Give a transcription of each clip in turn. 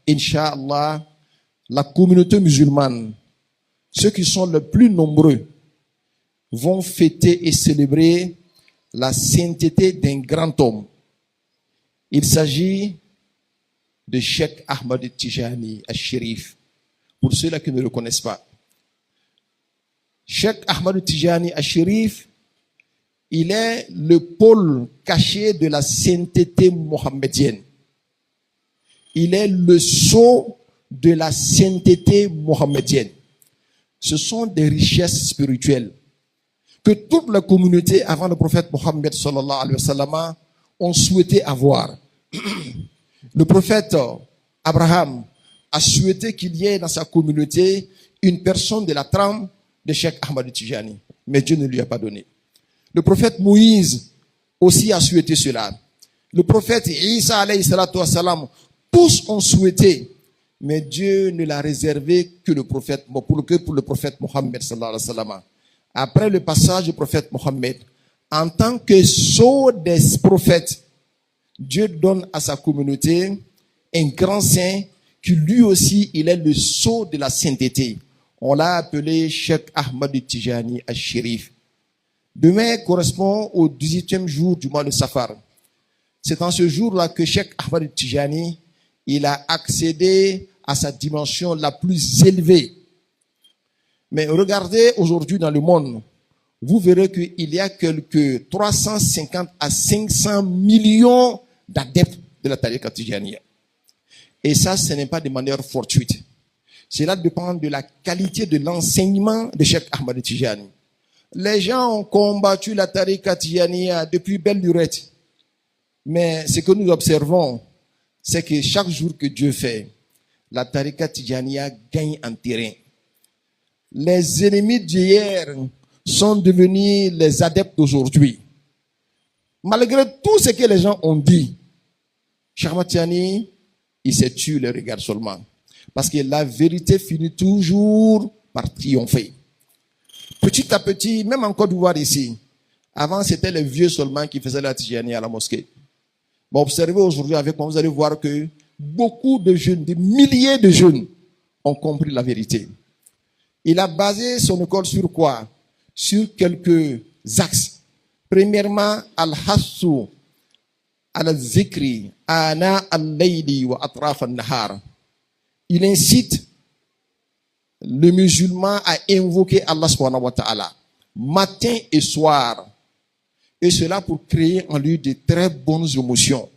Inch'Allah, la communauté musulmane, ceux qui sont les plus nombreux, vont fêter et célébrer la sainteté d'un grand homme. Il s'agit de Cheikh Ahmad Tijani al-Sharif, pour ceux-là qui ne le connaissent pas. Cheikh Ahmad Tijani al-Sharif, il est le pôle caché de la sainteté mohammedienne. Il est le sceau de la sainteté mohammedienne. Ce sont des richesses spirituelles que toute la communauté avant le prophète Mohammed sallallahu alayhi wa sallam ont souhaité avoir. Le prophète Abraham a souhaité qu'il y ait dans sa communauté une personne de la trempe de Cheikh Ahmad Tijani, mais Dieu ne lui a pas donné. Le prophète Moïse aussi a souhaité cela. Le prophète Isa alayhi salatu wa salam, tous ont souhaité, mais Dieu ne l'a réservé que pour le prophète Mohammed sallallahu alayhi wa sallam. Après le passage du prophète Mohammed, en tant que sceau des prophètes, Dieu donne à sa communauté un grand saint qui lui aussi, il est le sceau de la sainteté. On l'a appelé Cheikh Ahmad Tijani al-Sharif. Demain correspond au 18e jour du mois de Safar. C'est en ce jour-là que Cheikh Ahmad Tijani, il a accédé à sa dimension la plus élevée. Mais regardez aujourd'hui dans le monde, vous verrez qu'il y a quelques 350 à 500 millions d'adeptes de la tariqa Tijaniya. Et ça, ce n'est pas de manière fortuite. Cela dépend de la qualité de l'enseignement de Cheikh Ahmad Tijani. Les gens ont combattu la tariqa Tijaniya depuis belle lurette. Mais ce que nous observons, c'est que chaque jour que Dieu fait, la tariqa Tijaniya gagne en terrain. Les ennemis d'hier sont devenus les adeptes d'aujourd'hui. Malgré tout ce que les gens ont dit, Cheikh Ahmad Tijani, il s'est tué le regard seulement. Parce que la vérité finit toujours par triompher. Petit à petit, même en Côte d'Ivoire ici, avant c'était les vieux seulement qui faisaient la Tijani à la mosquée. Mais observez aujourd'hui avec moi, vous allez voir que beaucoup de jeunes, des milliers de jeunes ont compris la vérité. Il a basé son école sur quoi? Sur quelques axes. Premièrement, al-hassu, al-zikri, ana al-layli wa atraf al-nahar. Il incite le musulman à invoquer Allah subhanahu wa ta'ala, matin et soir. Et cela pour créer en lui de très bonnes émotions.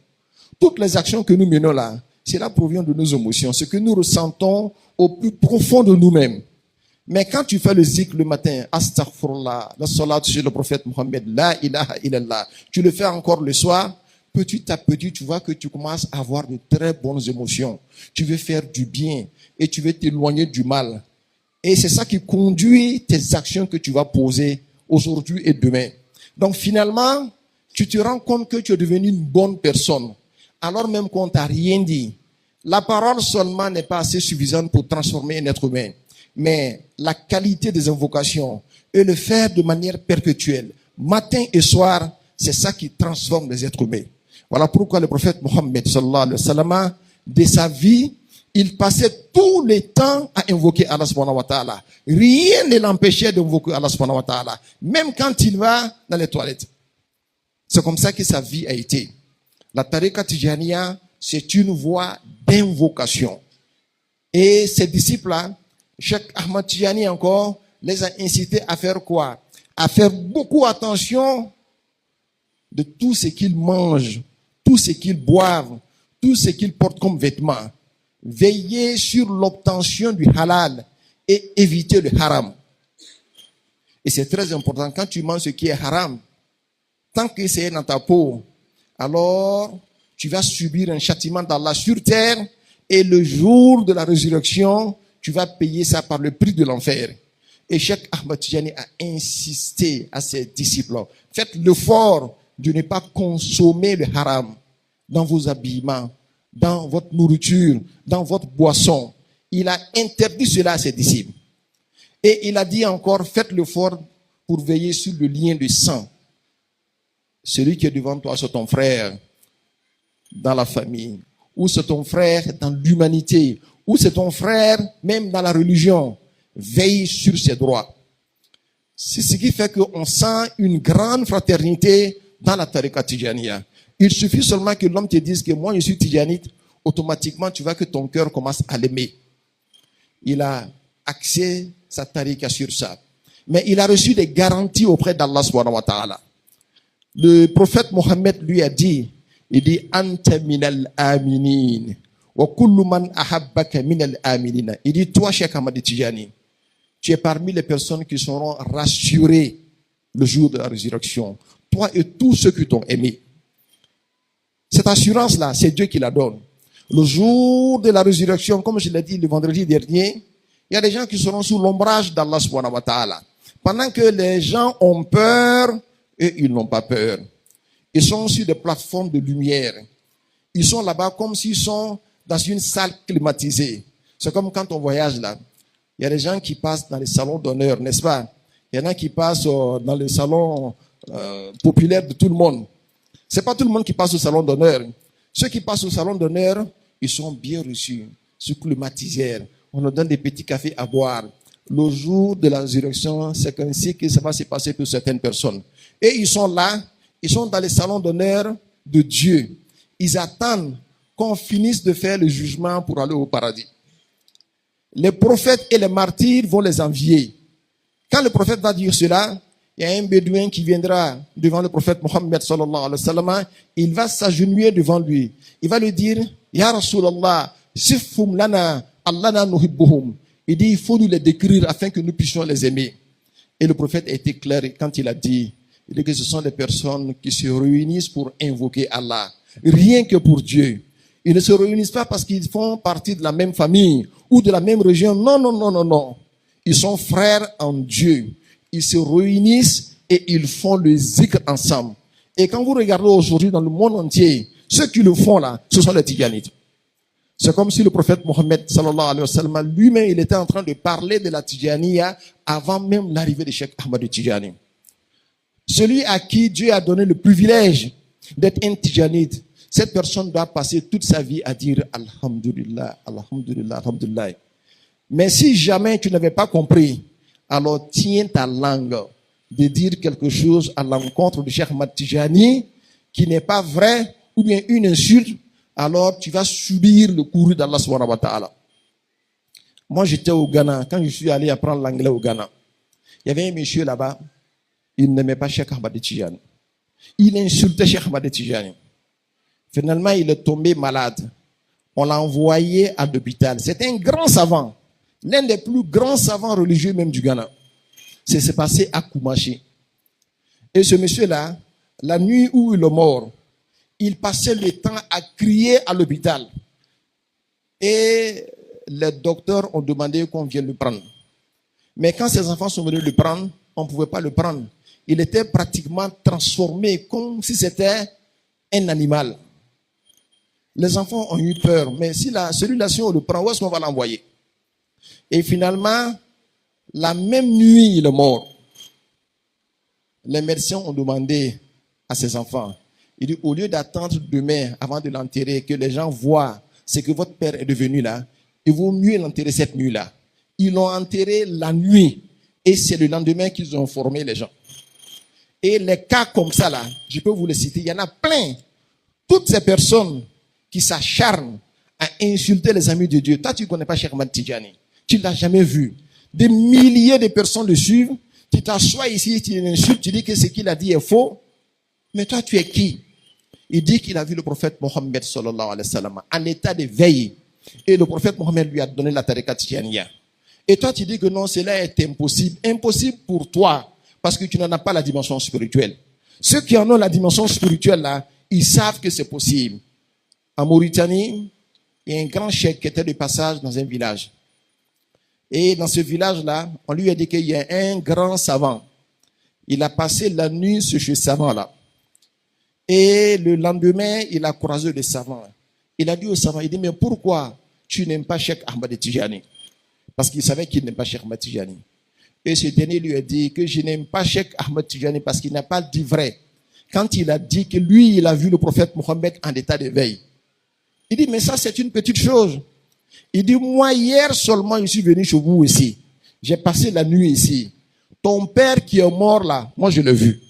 Toutes les actions que nous menons là, cela provient de nos émotions, ce que nous ressentons au plus profond de nous-mêmes. Mais quand tu fais le zikr le matin, astaghfirullah, la salat sur le prophète Mohammed, la ilaha illallah, tu le fais encore le soir, petit à petit, tu vois que tu commences à avoir de très bonnes émotions. Tu veux faire du bien et tu veux t'éloigner du mal. Et c'est ça qui conduit tes actions que tu vas poser aujourd'hui et demain. Donc finalement, tu te rends compte que tu es devenu une bonne personne, alors même qu'on t'a rien dit. La parole seulement n'est pas assez suffisante pour transformer un être humain. Mais la qualité des invocations et le faire de manière perpétuelle, matin et soir, c'est ça qui transforme les êtres humains. Voilà pourquoi le prophète Mohammed sallallahu alayhi wa sallam, de sa vie, il passait tout le temps à invoquer Allah subhanahu wa ta'ala. Rien ne l'empêchait d'invoquer Allah subhanahu wa ta'ala, même quand il va dans les toilettes. C'est comme ça que sa vie a été. La tariqa Tijaniya, c'est une voie d'invocation. Et ces disciples-là, Cheikh Ahmad Tijani encore, les a incités à faire quoi? À faire beaucoup attention de tout ce qu'ils mangent, tout ce qu'ils boivent, tout ce qu'ils portent comme vêtements. Veiller sur l'obtention du halal et éviter le haram. Et c'est très important, quand tu manges ce qui est haram, tant que c'est dans ta peau, alors tu vas subir un châtiment d'Allah sur terre et le jour de la résurrection, tu vas payer ça par le prix de l'enfer. Et Cheikh Ahmad Tijani a insisté à ses disciples, faites l'effort de ne pas consommer le haram dans vos habillements, dans votre nourriture, dans votre boisson. Il a interdit cela à ses disciples. Et il a dit encore, faites l'effort pour veiller sur le lien de sang. Celui qui est devant toi, c'est ton frère dans la famille. ou c'est ton frère dans l'humanité, ou c'est ton frère même dans la religion, veille sur ses droits. C'est ce qui fait qu'on sent une grande fraternité dans la tariqa Tijaniya. Il suffit seulement que l'homme te dise que moi je suis Tijanite, automatiquement tu vois que ton cœur commence à l'aimer. Il a axé sa tariqa sur ça. Mais il a reçu des garanties auprès d'Allah subhanahu wa ta'ala. Le prophète Mohammed lui a dit, il dit, Anta minal aminin, wa kullu man ahabbaka minal aminina. Il dit, toi, Cheikh Ahmad Tijani, tu es parmi les personnes qui seront rassurées le jour de la résurrection. Toi et tous ceux qui t'ont aimé. Cette assurance-là, c'est Dieu qui la donne. Le jour de la résurrection, comme je l'ai dit le vendredi dernier, il y a des gens qui seront sous l'ombrage d'Allah subhanahu wa ta'ala. Pendant que les gens ont peur, eux, ils n'ont pas peur. Ils sont sur des plateformes de lumière. Ils sont là-bas comme s'ils sont dans une salle climatisée. C'est comme quand on voyage là. Il y a des gens qui passent dans les salons d'honneur, n'est-ce pas? Il y en a qui passent dans les salons populaires de tout le monde. C'est pas tout le monde qui passe au salon d'honneur. Ceux qui passent au salon d'honneur, ils sont bien reçus, sous climatiseur. On leur donne des petits cafés à boire. Le jour de la résurrection, c'est ainsi que ça va se passer pour certaines personnes. Et ils sont là, ils sont dans les salons d'honneur de Dieu. Ils attendent qu'on finisse de faire le jugement pour aller au paradis. Les prophètes et les martyrs vont les envier. Quand le prophète va dire cela, il y a un bédouin qui viendra devant le prophète Mohammed sallallahu alayhi wa sallam. Il va s'agenouiller devant lui. Il va lui dire, Ya Rasulallah, sifhum lana, allana nuhibbuhum. Il dit, il faut nous les décrire afin que nous puissions les aimer. Et le prophète a été clair quand il a dit que ce sont des personnes qui se réunissent pour invoquer Allah. Rien que pour Dieu. Ils ne se réunissent pas parce qu'ils font partie de la même famille ou de la même région. Non, non, non, non, non. Ils sont frères en Dieu. Ils se réunissent et ils font le zikr ensemble. Et quand vous regardez aujourd'hui dans le monde entier, ceux qui le font là, ce sont les Tijanites. C'est comme si le prophète Mohammed sallallahu alayhi wa sallam lui-même, il était en train de parler de la Tijaniya avant même l'arrivée de Cheikh Ahmad Tijani. Celui à qui Dieu a donné le privilège d'être un Tijanite, cette personne doit passer toute sa vie à dire Alhamdulillah, Alhamdulillah, Alhamdulillah. Mais si jamais tu n'avais pas compris, alors tiens ta langue de dire quelque chose à l'encontre de Cheikh Ahmad Tijani qui n'est pas vrai ou bien une insulte, alors tu vas subir le courroux d'Allah subhanahu wa ta'ala. Moi j'étais au Ghana, quand je suis allé apprendre l'anglais au Ghana, il y avait un monsieur là-bas, il n'aimait pas Cheikh Ahmad Tijani. Il insultait Cheikh Ahmad Tijani. Finalement, il est tombé malade. On l'a envoyé à l'hôpital. C'était un grand savant. L'un des plus grands savants religieux même du Ghana. C'est s'est passé à Koumachi. Et ce monsieur-là, la nuit où il est mort, il passait le temps à crier à l'hôpital. Et les docteurs ont demandé qu'on vienne le prendre. Mais quand ses enfants sont venus le prendre, on ne pouvait pas le prendre. Il était pratiquement transformé comme si c'était un animal. Les enfants ont eu peur. Mais si celui-là, si on le prend, où est-ce qu'on va l'envoyer? Et finalement, la même nuit, il est mort. Les médecins ont demandé à ses enfants, il dit, au lieu d'attendre demain avant de l'enterrer, que les gens voient ce que votre père est devenu là, il vaut mieux l'enterrer cette nuit-là. Ils l'ont enterré la nuit et c'est le lendemain qu'ils ont informé les gens. Et les cas comme ça là, je peux vous les citer, il y en a plein. Toutes ces personnes qui s'acharnent à insulter les amis de Dieu. Toi, tu ne connais pas Cheikh Ahmad Tijani. Tu ne l'as jamais vu. Des milliers de personnes le suivent. Tu t'assois ici, tu l'insultes, tu dis que ce qu'il a dit est faux. Mais toi, tu es qui? Il dit qu'il a vu le prophète Mohammed sallallahu alayhi wa sallam en état de veille. Et le prophète Mohammed lui a donné la tariqa Tijaniya. Et toi, tu dis que non, cela est impossible. Impossible pour toi, parce que tu n'en as pas la dimension spirituelle. Ceux qui en ont la dimension spirituelle là, ils savent que c'est possible. En Mauritanie, il y a un grand cheikh qui était de passage dans un village. Et dans ce village-là, on lui a dit qu'il y a un grand savant. Il a passé la nuit sur ce savant-là. Et le lendemain, il a croisé le savant. Il a dit au savant, il dit, mais pourquoi tu n'aimes pas Cheikh Ahmad Tijani? Parce qu'il savait qu'il n'aime pas Cheikh Ahmad Tijani. Et ce dernier lui a dit que je n'aime pas Cheikh Ahmad Tijani parce qu'il n'a pas dit vrai. Quand il a dit que lui, il a vu le prophète Mohammed en état de veille. Il dit, mais ça, c'est une petite chose. Il dit, moi, hier seulement, je suis venu chez vous ici. J'ai passé la nuit ici. Ton père qui est mort là, moi, je l'ai vu.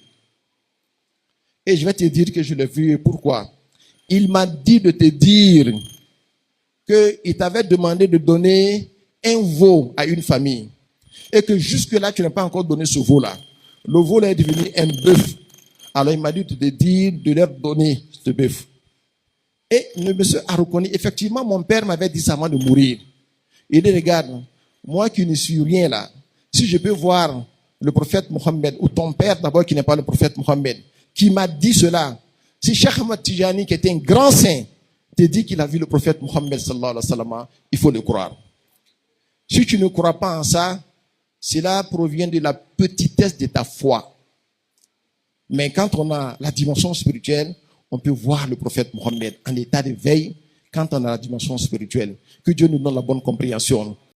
Et je vais te dire que je l'ai vu. Et pourquoi? Il m'a dit de te dire qu'il t'avait demandé de donner un veau à une famille. Et que jusque-là, tu n'as pas encore donné ce veau-là. Le veau là est devenu un bœuf. Alors il m'a dit de te dire de leur donner ce bœuf. Et le monsieur a reconnu, effectivement, mon père m'avait dit ça avant de mourir. Il dit, regarde, moi qui ne suis rien là, si je peux voir le prophète Mohammed, ou ton père d'abord qui n'est pas le prophète Mohammed, qui m'a dit cela, si Cheikh Ahmad Tijani, qui était un grand saint, te dit qu'il a vu le prophète Mohammed sallallahu alayhi wa sallam, il faut le croire. Si tu ne crois pas en ça, cela provient de la petitesse de ta foi. Mais quand on a la dimension spirituelle, on peut voir le prophète Mohammed en état de veille quand on a la dimension spirituelle. Que Dieu nous donne la bonne compréhension.